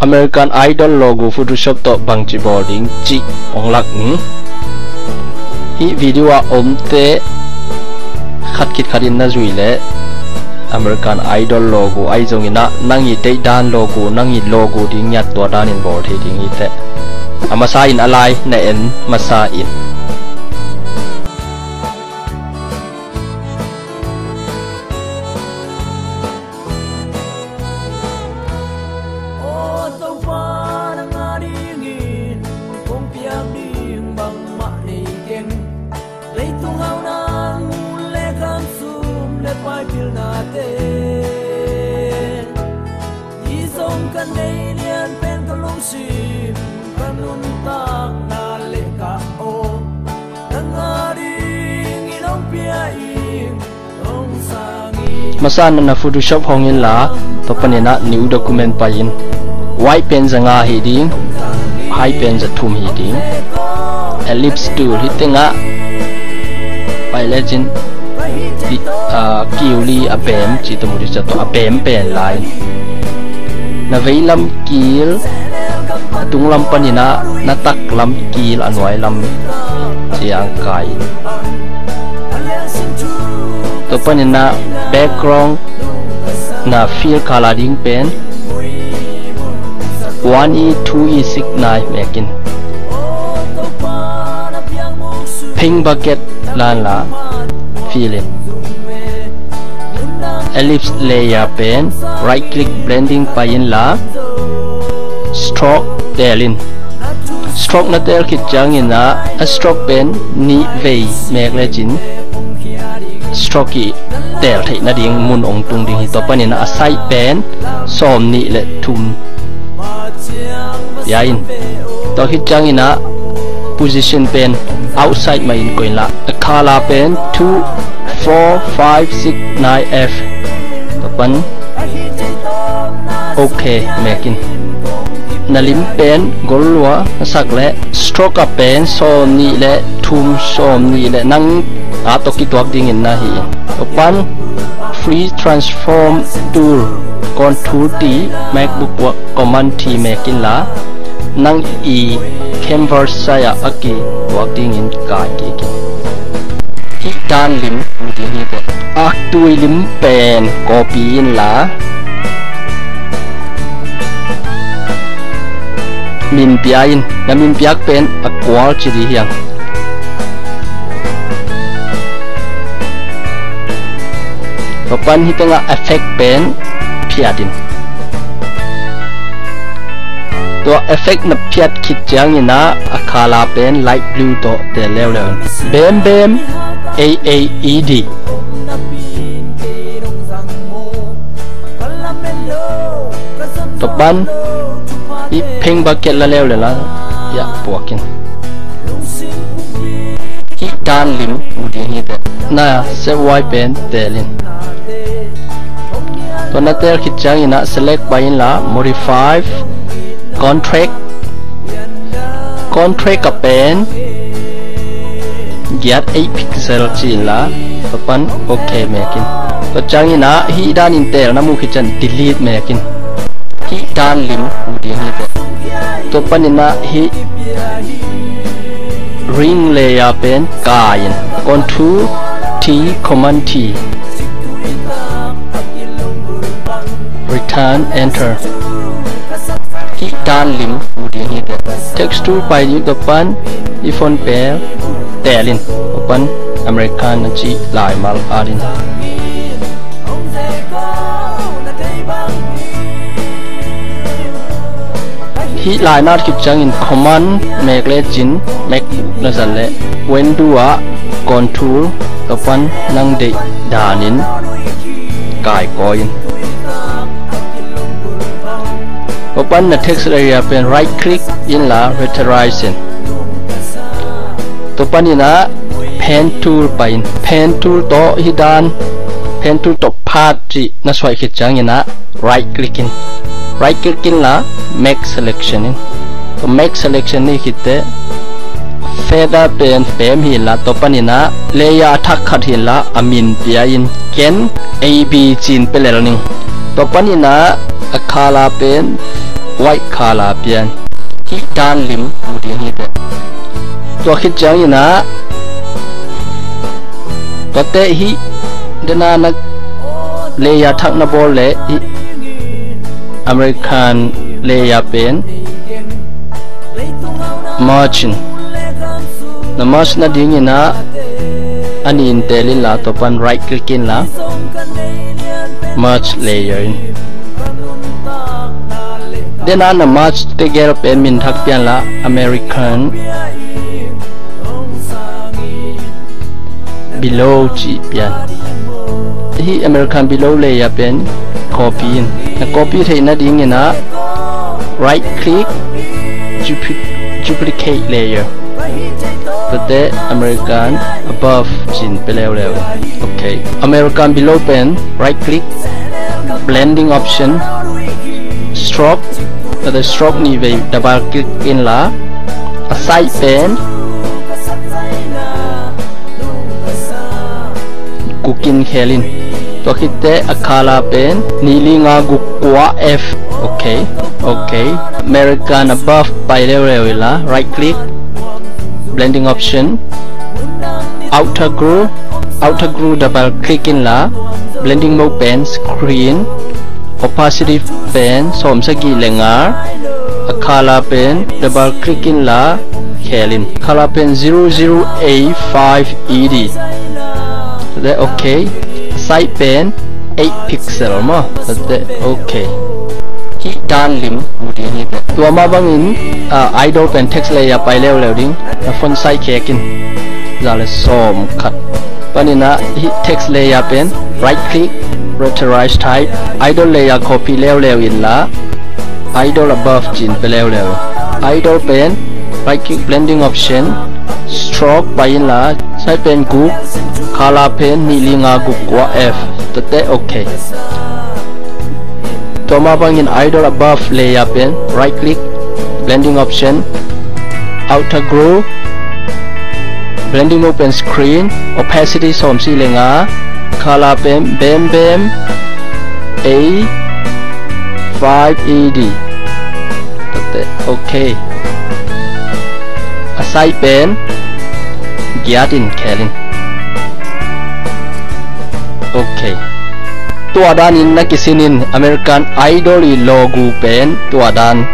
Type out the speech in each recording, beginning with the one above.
American Idol logo Photoshop to bangchi boarding chi onglak ni hi video a omte khat kit kharin na zuile American Idol logo ai zongina nangi te dan logo nangi logo ding nyat to dan in board he ding ite amasa in alai na en masa in Masana na Photoshop hongin la topanina new document payin white pen zanga heading high pen za thum heading ellipse tool hitinga by legend di kiuli apem chitamuri chato apem pen line na veilam kil tunglam panina natak lam kil anwai lam siang kai topanina background na fill coloring pen 1e 2e 6 mekin pink bucket la fill in ellipse layer pen right click blending payin la stroke delin stroke na del kit jangina a stroke pen ni vei mek le jin stroke del thei na ding mun ong tung ding hi to panina a side pen som ni le thum yain to hit jangina position pen outside my in koila a color pen 2 4 5 6 9 f to pan okay making nalim pen golwa sak le stroke a pen som ni le thum som ni le nang atoki tuak ding in na hi to pan free transform tool contour t macbook work command t making la nang e canvas saya aki tuak ding in kai ki hi dan lim di hi te ak tui lim pen copy in la min piain na min piak pen akwal chi di hiang papan hitanga effect pen piadin to effect na piat khit jang ina akhala pen light blue to the level bem bem AAED to ban i pink bucket la level la ya puakin hi dan lim udi hi de na se white pen telin to na tel khit jang ina select pain la modify contract ka pen get 8 pixel chila papan okay making to changina hi dan intel na mu khichan delete making hi dan lim udi hi to panina hi ring layer pen kain contour t command t return enter hi dan lim udi hi texture by ni depan iphone pair telin open American chi lai mal adin hi lai nat ki chang in command make le jin make na zale when do a contour open nang de danin kai coin open the text area pen right click in la retalization to panina pen tool pain pen tool to hidan pen tool to part ji na swai khit chang ina right clicking la make selection in to make selection ni khitte feather pen pem hi la to panina layer thak khat hi la amin pia in ken ab chin pelel ning to panina akhala pen white color pian hi dan lim u ding hi te tua khit chang ina to te hi dena na le ya thak na bol le hi American le ya pen margin na march na ding ina ani intelin la to pan right click in la merge layer in then on the merge together pen min thak pian la American below chi pian hi American below layer pen copy in na copy thei na ding ina right click duplicate layer the American above chin peleo level. Okay, American below pen right click blending option stroke the stroke ni ve double click in la side pen cooking khelin to khitte akhala pen nili nga gukwa f. Okay, American above by level la right click blending option outer groove double click in la blending mode pen screen opacity pen som sagi lengar color pen double click in la khelin color pen 00A5 ED that okay side pen 8 pixel mo that okay hi dan lim u di ni te tua ma bangin idol pen text layer pai lew ding na font size kekin zale som khat panina hi text layer pen right click rasterize type idol layer copy lew in la idol above chin pe lew idol pen right click blending option stroke by in la side pen group color pen ni linga group kwa f tate okay Toma bangin idol above layer pen right click blending option outer groove blending open screen opacity som si lenga color pen bem A 5 ED okay a side pen giatin khelin okay tua dan in nakisinin American Idol logo pen tua dan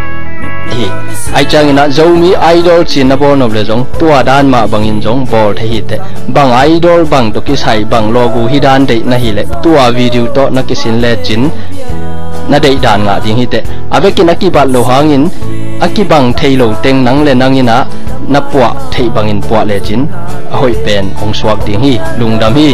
hi ai chang ina zomi idol chin na bon of le jong tua dan ma bangin jong bol the hi te bang idol bang to ki sai bang logo hi dan de na hi le tua video to nakisin le chin na de dan nga ding hi te aveki nakibat lo hangin akibang theilo teng nang le nangina na puwa thei bangin puwa le chin a hoi pen ong swak ding hi lungdam hi